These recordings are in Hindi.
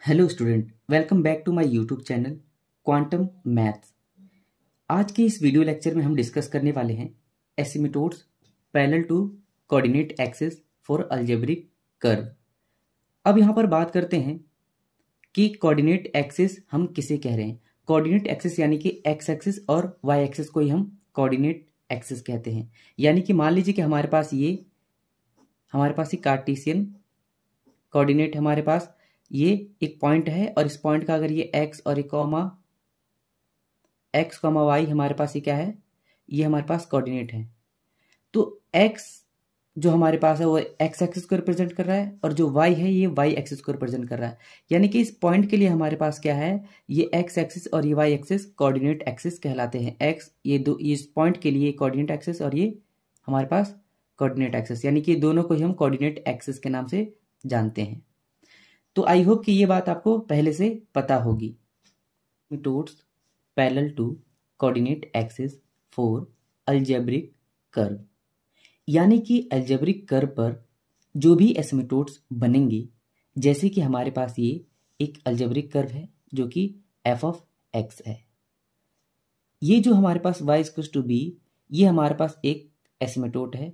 Hello student, welcome back to my YouTube channel quantum maths. आज के इस वीडियो लेक्चर में हम डिस्कस करने वाले हैं asymptotes parallel to coordinate axis for algebraic curve. अब यहाँ पर बात करते हैं कि कोऑर्डिनेट एक्सिस हम किसे कह रहे हैं। कोऑर्डिनेट एक्सिस यानी कि एक्स एक्सिस और वाई एक्सिस को ही हम कोऑर्डिनेट एक्सिस कहते हैं। यानी कि मान लीजिए कि हमारे पास ये कार्टेशियन कोऑर्डिनेट हमारे पास ये एक पॉइंट है और इस पॉइंट का अगर ये एक्स और एक्स कॉमा वाई हमारे पास ये क्या है, ये हमारे पास कोऑर्डिनेट है। तो एक्स जो हमारे पास है वो एक्स एक्सिस को रिप्रेजेंट कर रहा है और जो वाई है ये वाई एक्सिस को रिप्रेजेंट कर रहा है। यानी कि इस पॉइंट के लिए हमारे पास क्या है, ये एक्स एक्सिस और ये वाई एक्सिस कोऑर्डिनेट एक्सिस कहलाते हैं। एक्स इस पॉइंट के लिए कोऑर्डिनेट एक्सिस और ये हमारे पास कोऑर्डिनेट एक्सिस, यानी कि दोनों को ही हम कोऑर्डिनेट एक्सिस के नाम से जानते हैं। तो आई होप कि ये बात आपको पहले से पता होगी। Asymptotes parallel to coordinate axis for algebraic curve, यानी कि अलजेब्रिक कर्व पर जो भी एसिमिटोड्स बनेंगे, जैसे कि हमारे पास ये एक अलजेब्रिक कर्व है जो कि एफ ऑफ एक्स है। ये जो हमारे पास y इक्वल्स टू बी, ये हमारे पास एक एसिमिटोड है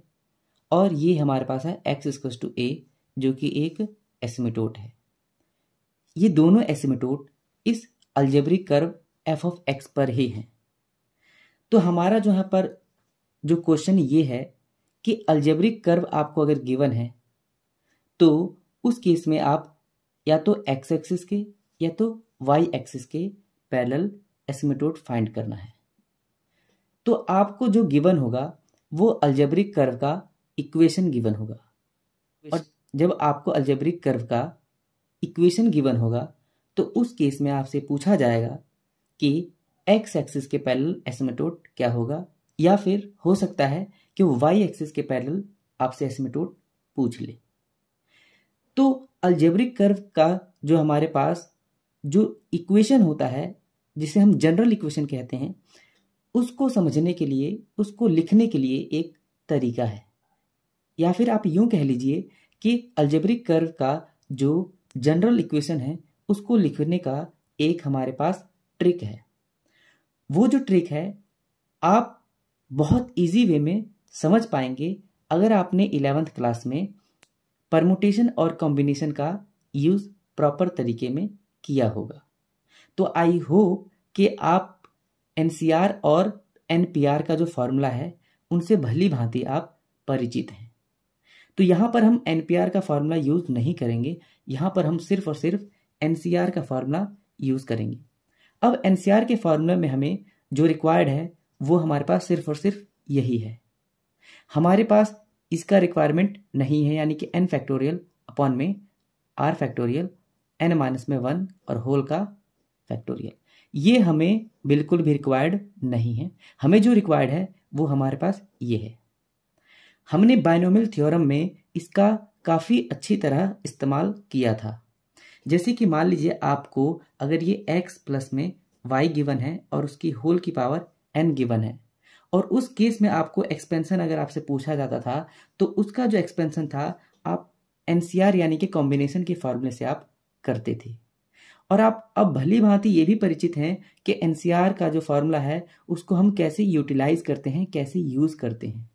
और ये हमारे पास है x इक्वल्स टू ए जो कि एक एसिमिटोड है। ये दोनों एसिमिटोड इस algebraic curve F of x पर ही हैं। तो हमारा जो यहाँ पर जो क्वेश्चन ये है कि अलजेब्रिक कर्व आपको अगर गिवन है तो उस केस में आप या तो एक्स एक्सिस के या तो वाई एक्सिस के पैरेलल एसिमिटोड फाइंड करना है। तो आपको जो गिवन होगा वो अलजेब्रिक कर्व का इक्वेशन गिवन होगा, और जब आपको अलजेब्रिक कर्व का इक्वेशन गिवन होगा तो उस केस में आपसे पूछा जाएगा कि एक्स एक्सिस के पैरेलल एसिमिटोड क्या होगा, या फिर हो सकता है कि वो वाई एक्सिस के पैरेलल आपसे एसिमिटोड पूछ ले। तो अलजेब्रिक कर्व का जो हमारे पास जो इक्वेशन होता है, जिसे हम जनरल इक्वेशन कहते हैं, उसको समझने के लिए, उसको लिखने के लिए एक तरीका है, या फिर आप यूं कह लीजिए कि अलजेब्रिक कर्व का जो जनरल इक्वेशन है उसको लिखने का एक हमारे पास ट्रिक है। वो जो ट्रिक है आप बहुत इजी वे में समझ पाएंगे अगर आपने 11th क्लास में परमुटेशन और कॉम्बिनेशन का यूज प्रॉपर तरीके में किया होगा। तो आई होप कि आप एनसीआर और एनपीआर का जो फॉर्मूला है उनसे भली भांति आप परिचित हैं। तो यहाँ पर हम एनपीआर का फॉर्मूला यूज नहीं करेंगे, यहाँ पर हम सिर्फ और सिर्फ एनसीआर का फॉर्मूला यूज करेंगे। अब एनसीआर के फॉर्मूला में हमें जो रिक्वायर्ड है वो हमारे पास सिर्फ और सिर्फ यही है। हमारे पास इसका रिक्वायरमेंट नहीं है, यानी कि एन फैक्टोरियल अपॉन में आर फैक्टोरियल एन माइनस में 1 और होल का फैक्टोरियल, ये हमें बिल्कुल भी रिक्वायर्ड नहीं है। हमें जो रिक्वायर्ड है वो हमारे पास ये है। हमने बायनोमियल थ्योरम में इसका काफ़ी अच्छी तरह इस्तेमाल किया था। जैसे कि मान लीजिए आपको अगर ये x प्लस में y गिवन है और उसकी होल की पावर n गिवन है, और उस केस में आपको एक्सपेंशन अगर आपसे पूछा जाता था तो उसका जो एक्सपेंशन था आप एनसीआर यानी कि कॉम्बिनेशन के फॉर्मूले से आप करते थे। और आप अब भली भांति ये भी परिचित हैं कि एनसीआर का जो फॉर्मूला है उसको हम कैसे यूटिलाइज करते हैं, कैसे यूज करते हैं।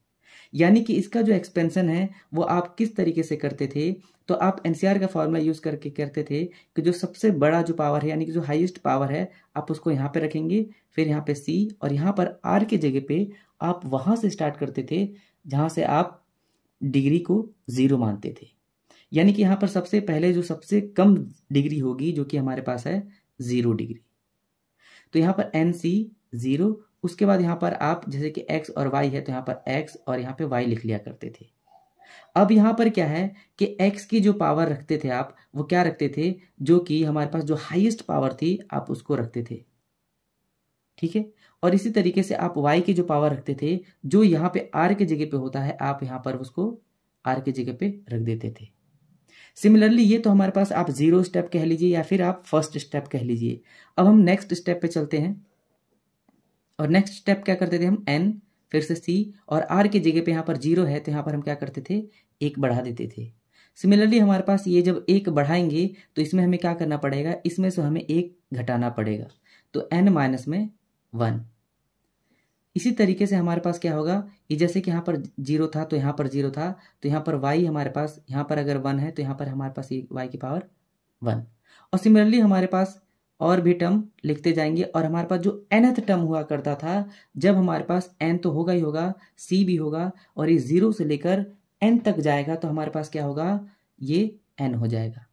यानी कि इसका जो एक्सपेंशन है वो आप किस तरीके से करते थे, तो आप एनसीआर का फॉर्मूला यूज करके करते थे कि जो सबसे बड़ा जो पावर है, यानी कि जो हाईएस्ट पावर है, आप उसको यहाँ पे रखेंगे, फिर यहाँ पे सी और यहाँ पर आर के जगह पे आप वहां से स्टार्ट करते थे जहां से आप डिग्री को 0 मानते थे। यानी कि यहाँ पर सबसे पहले जो सबसे कम डिग्री होगी जो कि हमारे पास है 0 डिग्री, तो यहाँ पर एन सी 0, उसके बाद यहाँ पर आप जैसे कि x और y है तो यहाँ पर x और यहाँ पे y लिख लिया करते थे। अब यहाँ पर क्या है कि x की जो पावर रखते थे आप, वो क्या रखते थे, जो कि हमारे पास जो हाईएस्ट पावर थी आप उसको रखते थे, ठीक है। और इसी तरीके से आप y की जो पावर रखते थे, जो यहाँ पे r के जगह पे होता है, आप यहाँ पर उसको r के जगह पे रख देते थे। सिमिलरली ये तो हमारे पास आप 0 स्टेप कह लीजिए या फिर आप फर्स्ट स्टेप कह लीजिए। अब हम नेक्स्ट स्टेप पे चलते हैं, और नेक्स्ट स्टेप क्या करते थे हम, n फिर से c और r की जगह पे यहाँ पर 0 है तो यहाँ पर हम क्या करते थे, 1 बढ़ा देते थे। सिमिलरली हमारे पास ये जब एक बढ़ाएंगे तो इसमें हमें क्या करना पड़ेगा, इसमें से हमें एक घटाना पड़ेगा, तो n माइनस में 1। इसी तरीके से हमारे पास क्या होगा, ये जैसे कि यहाँ पर 0 था तो यहाँ पर 0 था, तो यहाँ पर y हमारे पास, यहाँ पर अगर 1 है तो यहाँ पर हमारे पास ये y की पावर 1। और सिमिलरली हमारे पास और भी टर्म लिखते जाएंगे, और हमारे पास जो nth टर्म हुआ करता था, जब हमारे पास n तो होगा ही होगा, c भी होगा, और ये 0 से लेकर n तक जाएगा तो हमारे पास क्या होगा, ये n हो जाएगा।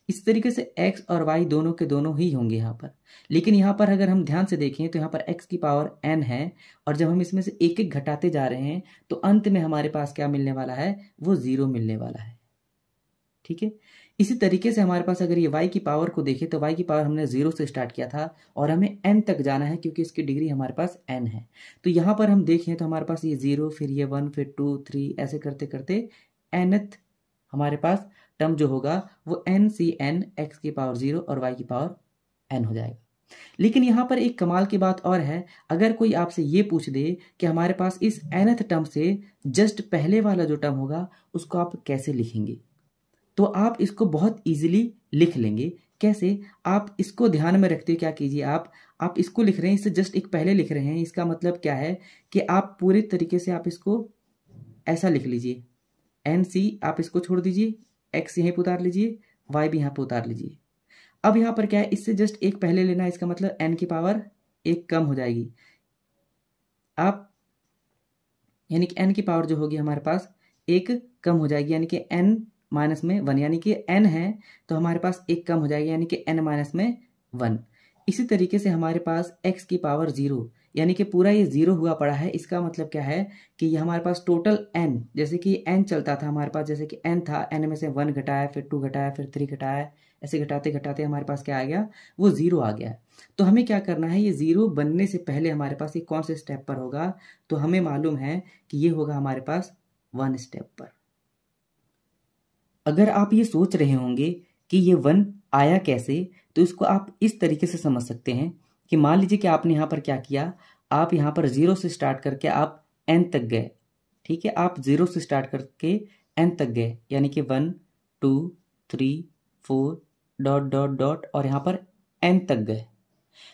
इस तरीके से x और y दोनों के दोनों ही होंगे यहाँ पर। लेकिन यहाँ पर अगर हम ध्यान से देखें तो यहाँ पर x की पावर n है, और जब हम इसमें से एक एक घटाते जा रहे हैं तो अंत में हमारे पास क्या मिलने वाला है, वो 0 मिलने वाला है। ठीक है, इसी तरीके से हमारे पास अगर ये y की पावर को देखें तो y की पावर हमने 0 से स्टार्ट किया था और हमें n तक जाना है, क्योंकि इसकी डिग्री हमारे पास n है। तो यहाँ पर हम देखें तो हमारे पास ये 0, फिर ये 1, फिर 2, 3, ऐसे करते करते nth हमारे पास टर्म जो होगा वो n x की पावर 0 और y की पावर n हो जाएगा। लेकिन यहाँ पर एक कमाल की बात और है, अगर कोई आपसे ये पूछ दे कि हमारे पास इस nth टर्म से जस्ट पहले वाला जो टर्म होगा उसको आप कैसे लिखेंगे, तो आप इसको बहुत इजीली लिख लेंगे। कैसे, आप इसको ध्यान में रखते क्या कीजिए, आप इसको लिख रहे हैं, इससे जस्ट एक पहले लिख रहे हैं, इसका मतलब क्या है कि आप पूरे तरीके से आप इसको ऐसा लिख लीजिए, nc आप इसको छोड़ दीजिए, x यहीं पर उतार लीजिए, y भी यहाँ पर उतार लीजिए। अब यहाँ पर क्या है, इससे जस्ट एक पहले लेना है, इसका मतलब n की पावर एक कम हो जाएगी। आप यानी कि n की पावर जो होगी हमारे पास एक कम हो जाएगी, यानी कि n माइनस में 1, यानी कि n है तो हमारे पास एक कम हो जाएगी, यानी कि n माइनस में 1। इसी तरीके से हमारे पास x की पावर 0, यानी कि पूरा ये 0 हुआ पड़ा है। इसका मतलब क्या है कि ये हमारे पास टोटल n, जैसे कि n चलता था हमारे पास, जैसे कि n था, n में से 1 घटाया, फिर 2 घटाया, फिर 3 घटाया, ऐसे घटाते घटाते हमारे पास क्या आ गया, वो 0 आ गया। तो हमें क्या करना है, ये 0 बनने से पहले हमारे पास ये कौन से स्टेप पर होगा, तो हमें मालूम है कि ये होगा हमारे पास 1 स्टेप पर। अगर आप ये सोच रहे होंगे कि ये 1 आया कैसे, तो इसको आप इस तरीके से समझ सकते हैं कि मान लीजिए कि आपने यहाँ पर क्या किया, आप यहाँ पर 0 से स्टार्ट करके आप n तक गए। ठीक है, आप 0 से स्टार्ट करके n तक गए, यानी कि 1, 2, 3, 4 डॉट डॉट डॉट और यहाँ पर n तक गए।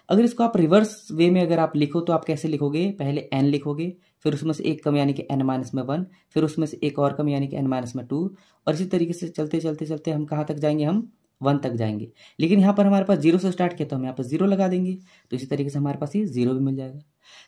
अगर इसको आप रिवर्स वे में अगर आप लिखो तो आप कैसे लिखोगे, पहले n लिखोगे, फिर उसमें से एक कम यानी कि n माइनस में 1, फिर उसमें से एक और कम यानी कि n माइनस में 2, और इसी तरीके से चलते चलते चलते हम कहाँ तक जाएंगे, हम 1 तक जाएंगे। लेकिन यहाँ पर हमारे पास 0 से स्टार्ट किया तो हम यहाँ पर 0 लगा देंगे, तो इसी तरीके से हमारे पास ये 0 भी मिल जाएगा।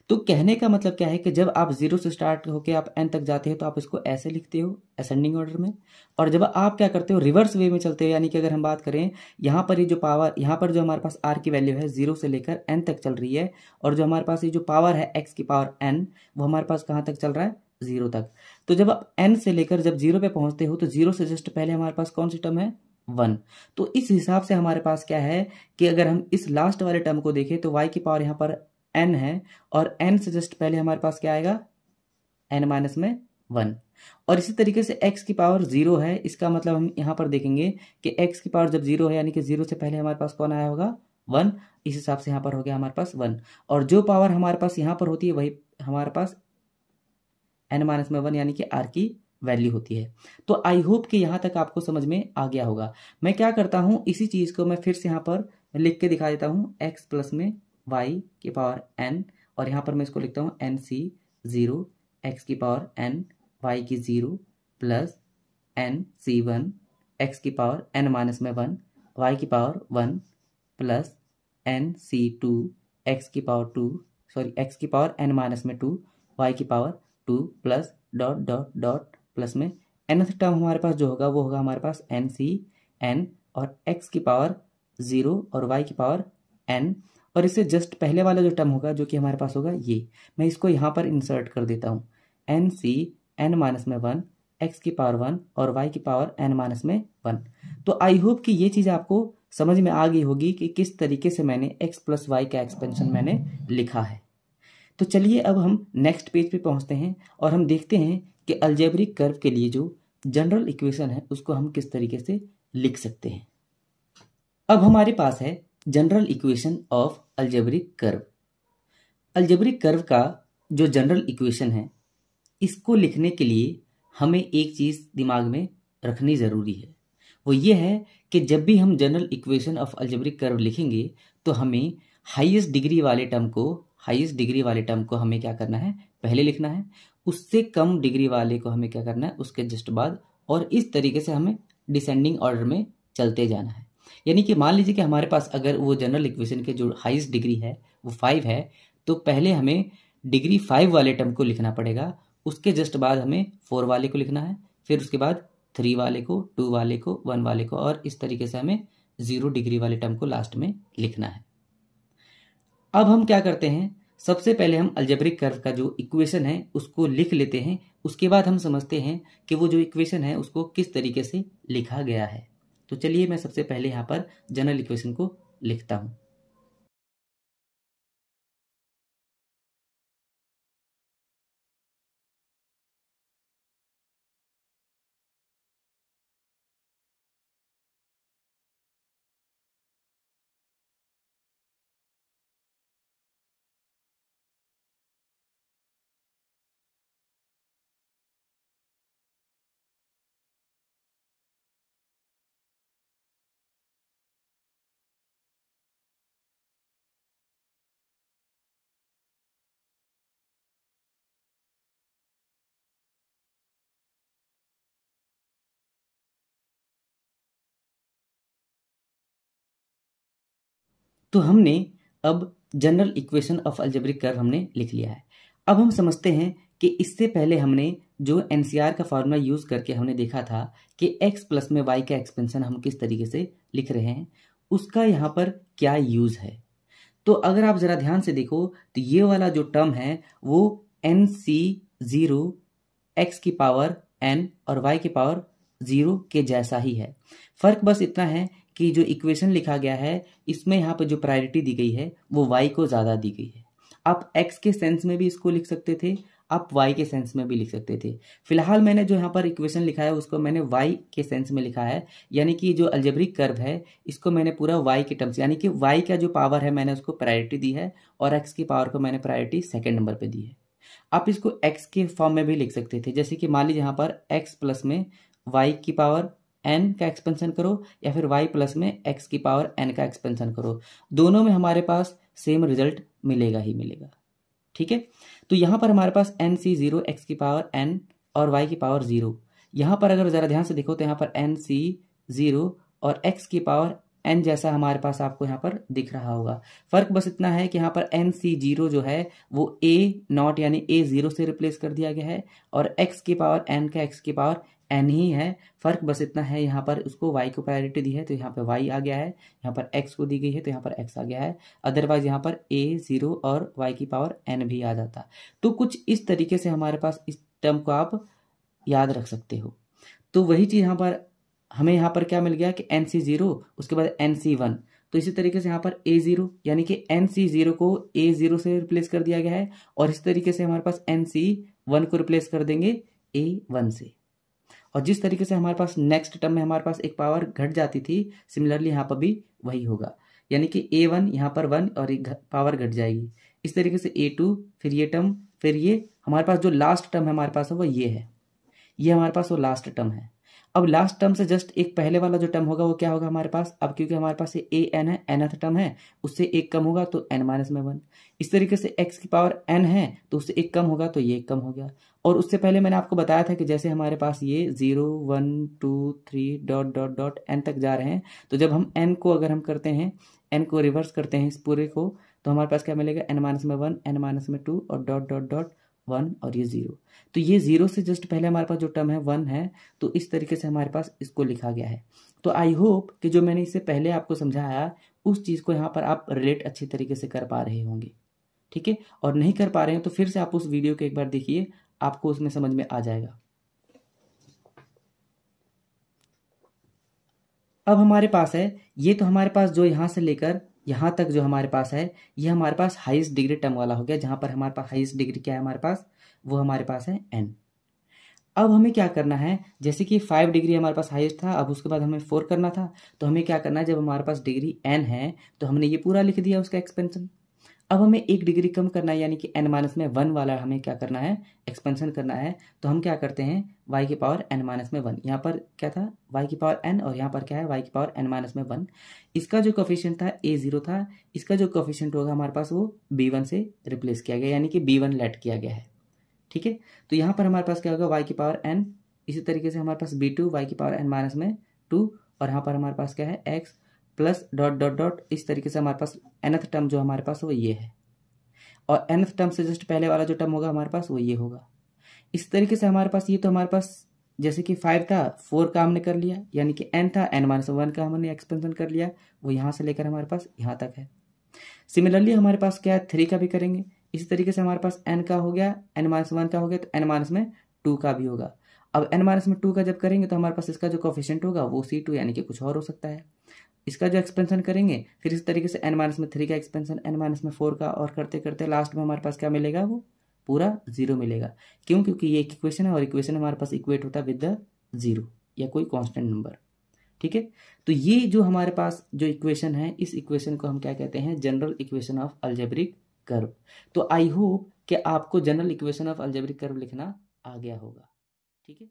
तो कहने का मतलब क्या है कि जब आप 0 से स्टार्ट होकर आप n तक जाते हैं तो आप इसको ऐसे लिखते हो असेंडिंग ऑर्डर में, और जब आप क्या करते हो रिवर्स वे में चलते हो, यानी कि अगर हम बात करें यहाँ पर ये जो पावर, यहाँ पर जो हमारे पास r की वैल्यू है 0 से लेकर n तक चल रही है, और जो हमारे पास ये जो पावर है x की पावर n, वो हमारे पास कहाँ तक चल रहा है, 0 तक। तो जब आप n से लेकर जब 0 पे पहुंचते हो तो 0 से जस्ट पहले हमारे पास कौन सी टर्म है, 1। तो इस हिसाब से हमारे पास क्या है कि अगर हम इस लास्ट वाले टर्म को देखें तो y की पावर यहाँ पर n है, और n से जस्ट पहले हमारे पास क्या आएगा, n माइनस में 1। और इसी तरीके से x की पावर 0 है, इसका मतलब हम यहाँ पर देखेंगे कि x की पावर जब 0 है, यानी कि 0 से पहले हमारे पास कौन आया होगा, 1। इस हिसाब से यहाँ पर हो गया हमारे पास 1, और जो पावर हमारे पास यहाँ पर होती है वही हमारे पास n माइनस में 1 यानी कि r की वैल्यू होती है। तो आई होप कि यहाँ तक आपको समझ में आ गया होगा। मैं क्या करता हूँ, इसी चीज़ को मैं फिर से यहाँ पर लिख के दिखा देता हूँ, x प्लस में y की पावर n, और यहाँ पर मैं इसको लिखता हूँ nc 0 x की पावर n y की 0 प्लस nc1 x की पावर n माइनस में 1 y की पावर 1 प्लस nc2 x की पावर 2 x की पावर n माइनस में 2 y की power 2 plus dot dot dot plus में nth टर्म हमारे पास जो होगा वो होगा हमारे पास nc n और x की पावर 0 और y की पावर n, और इससे जस्ट पहले वाला जो टर्म होगा जो कि हमारे पास होगा ये, मैं इसको यहाँ पर इंसर्ट कर देता हूँ, nc n माइनस में 1 x की पावर 1 और y की पावर n माइनस में 1। तो आई होप कि ये चीज़ आपको समझ में आ गई होगी कि किस तरीके से मैंने x प्लस वाई का एक्सपेंशन मैंने लिखा है। तो चलिए अब हम नेक्स्ट पेज पे पहुंचते हैं और हम देखते हैं कि अलजेब्रिक कर्व के लिए जो जनरल इक्वेशन है उसको हम किस तरीके से लिख सकते हैं। अब हमारे पास है general equation of algebraic curve. Algebraic curve का जो जनरल इक्वेशन है, इसको लिखने के लिए हमें एक चीज़ दिमाग में रखनी ज़रूरी है। वो ये है कि जब भी हम general equation of algebraic curve लिखेंगे तो हमें हाईएस्ट डिग्री वाले टर्म को हमें क्या करना है, पहले लिखना है, उससे कम डिग्री वाले को हमें क्या करना है उसके जस्ट बाद, और इस तरीके से हमें डिसेंडिंग ऑर्डर में चलते जाना है। यानी कि मान लीजिए कि हमारे पास अगर वो जनरल इक्वेशन के जो हाईएस्ट डिग्री है वो 5 है, तो पहले हमें डिग्री 5 वाले टर्म को लिखना पड़ेगा, उसके जस्ट बाद हमें 4 वाले को लिखना है, फिर उसके बाद 3 वाले को, 2 वाले को, 1 वाले को, और इस तरीके से हमें 0 डिग्री वाले टर्म को लास्ट में लिखना है। अब हम क्या करते हैं, सबसे पहले हम अलजेब्रिक कर्व का जो इक्वेशन है उसको लिख लेते हैं, उसके बाद हम समझते हैं कि वो जो इक्वेशन है उसको किस तरीके से लिखा गया है। तो चलिए मैं सबसे पहले यहाँ पर जनरल इक्वेशन को लिखता हूँ। तो हमने अब general equation of algebraic curve हमने लिख लिया है। अब हम समझते हैं कि इससे पहले हमने जो एनसीआर का फॉर्मूला यूज करके हमने देखा था कि x प्लस में y का एक्सपेंशन हम किस तरीके से लिख रहे हैं, उसका यहाँ पर क्या यूज है। तो अगर आप जरा ध्यान से देखो तो ये वाला जो टर्म है वो NC0 x की पावर n और y की पावर 0 के जैसा ही है। फर्क बस इतना है कि जो इक्वेशन लिखा गया है इसमें यहाँ पर जो प्रायोरिटी दी गई है वो y को ज़्यादा दी गई है। आप x के सेंस में भी इसको लिख सकते थे, आप y के सेंस में भी लिख सकते थे। फिलहाल मैंने जो यहाँ पर इक्वेशन लिखा है उसको मैंने y के सेंस में लिखा है, यानी कि जो अलजेब्रिक कर्व है इसको मैंने पूरा y के टर्म्स, यानी कि y का जो पावर है मैंने उसको प्रायोरिटी दी है और x की पावर को मैंने प्रायोरिटी सेकेंड नंबर पर दी है। आप इसको x के फॉर्म में भी लिख सकते थे, जैसे कि मान लीजिए यहाँ पर x प्लस में y की पावर n का एक्सपेंशन करो या फिर y प्लस में x की पावर n का एक्सपेंशन करो, दोनों में हमारे पास सेम रिजल्ट मिलेगा ही मिलेगा। ठीक है, तो यहाँ पर हमारे पास NC0 x की पावर n और y की पावर 0। यहाँ पर अगर ज़रा ध्यान से देखो तो यहाँ पर NC0 और x की पावर n जैसा हमारे पास आपको यहाँ पर दिख रहा होगा। फर्क बस इतना है कि यहाँ पर NC0 जो है वो A0 यानी A0 से रिप्लेस कर दिया गया है और x की पावर n का x की पावर n ही है। फर्क बस इतना है, यहाँ पर उसको y को प्रायोरिटी दी है तो यहाँ पर y आ गया है, यहाँ पर x को दी गई है तो यहाँ पर x आ गया है, अदरवाइज यहाँ पर A0 और y की पावर n भी आ जाता। तो कुछ इस तरीके से हमारे पास इस टर्म को आप याद रख सकते हो। तो वही चीज़ यहाँ पर हमें यहाँ पर क्या मिल गया कि NC0 उसके बाद NC1, तो इसी तरीके से यहाँ पर A0 यानी कि NC0 को A0 से रिप्लेस कर दिया गया है और इस तरीके से हमारे पास NC1 को रिप्लेस कर देंगे A1 से। और जिस तरीके से हमारे पास नेक्स्ट टर्म में हमारे पास एक पावर घट जाती थी, सिमिलरली यहाँ पर भी वही होगा, यानी कि A1 यहाँ पर 1 और एक पावर घट जाएगी। इस तरीके से A2, फिर ये टर्म, फिर ये हमारे पास जो लास्ट टर्म है हमारे पास वो ये है, ये हमारे पास वो लास्ट टर्म है। अब लास्ट टर्म से जस्ट एक पहले वाला जो टर्म होगा वो क्या होगा हमारे पास, अब क्योंकि हमारे पास ये an है, nth टर्म है, उससे एक कम होगा तो n माइनस में 1। इस तरीके से x की पावर n है तो उससे एक कम होगा तो ये एक कम हो गया। और उससे पहले मैंने आपको बताया था कि जैसे हमारे पास ये 0 1 2 3 डॉट डॉट डॉट n तक जा रहे हैं, तो जब हम n को अगर हम करते हैं, n को रिवर्स करते हैं इस पूरे को, तो हमारे पास क्या मिलेगा, n माइनस में 1, n माइनस में 2 और डॉट डॉट डॉट 1 और ये 0। तो ये 0 से जस्ट पहले हमारे पास जो टर्म है 1 है, तो इस तरीके से हमारे पास इसको लिखा गया है। तो आई होप कि जो मैंने इससे पहले आपको समझाया उस चीज़ को यहाँ पर आप रिलेट अच्छी तरीके से कर पा रहे होंगे। ठीक है, और नहीं कर पा रहे हैं तो फिर से आप उस वीडियो को एक बार देखिए, आपको उसमें समझ में आ जाएगा। अब हमारे पास है ये, तो हमारे पास जो यहाँ से लेकर यहाँ तक जो हमारे पास है ये हमारे पास हाईएस्ट डिग्री टर्म वाला हो गया, जहाँ पर हमारे पास हाईएस्ट डिग्री क्या है हमारे पास, वो हमारे पास है n। अब हमें क्या करना है, जैसे कि 5 डिग्री हमारे पास हाईएस्ट था, अब उसके बाद हमें 4 करना था, तो हमें क्या करना है, जब हमारे पास डिग्री n है तो हमने ये पूरा लिख दिया उसका एक्सपेंशन। अब हमें 1 डिग्री कम करना है, यानी कि n-1 वाला हमें क्या करना है, एक्सपेंशन करना है। तो हम क्या करते हैं, y की पावर n-1, यहाँ पर क्या था y की पावर n और यहाँ पर क्या है y की पावर n-1। इसका जो कोफिशिएंट था a0 था, इसका जो कोफिशिएंट होगा हमारे पास वो b1 से रिप्लेस किया गया, यानी कि b1 लेट किया गया है। ठीक है, तो यहाँ पर हमारे पास क्या होगा y की पावर n, इसी तरीके से हमारे पास b2 y की पावर n-2, और यहाँ पर हमारे पास क्या है x plus dot dot dot, इस तरीके से हमारे पास nth टर्म जो हमारे पास वो ये है, और nth टर्म से जस्ट पहले वाला जो टर्म होगा हमारे पास वो ये होगा। इस तरीके से हमारे पास ये तो हमारे पास जैसे कि 5 था 4 का हमने कर लिया, यानी कि n था n-1 का हमने एक्सपेंशन कर लिया, वो यहाँ से लेकर हमारे पास यहाँ तक है। सिमिलरली हमारे पास क्या है 3 का भी करेंगे, इसी तरीके से हमारे पास n का हो गया, n-1 का हो गया, तो n-2 का भी होगा। अब n-2 का जब करेंगे तो हमारे पास इसका जो कोफिशिएंट होगा वो C2 यानी कि कुछ और हो सकता है। इसका जो एक्सपेंशन करेंगे फिर इस तरीके से n-3 का एक्सपेंशन, n-4 का, और करते करते लास्ट में हमारे पास क्या मिलेगा, वो पूरा 0 मिलेगा। क्यों, क्योंकि ये एक इक्वेशन है और इक्वेशन हमारे पास इक्वेट होता है विद द 0 या कोई कांस्टेंट नंबर। ठीक है, तो ये जो हमारे पास जो इक्वेशन है, इस इक्वेशन को हम क्या कहते हैं, general equation of algebraic curve. तो आई होप कि आपको general equation of algebraic curve लिखना आ गया होगा। ठीक है।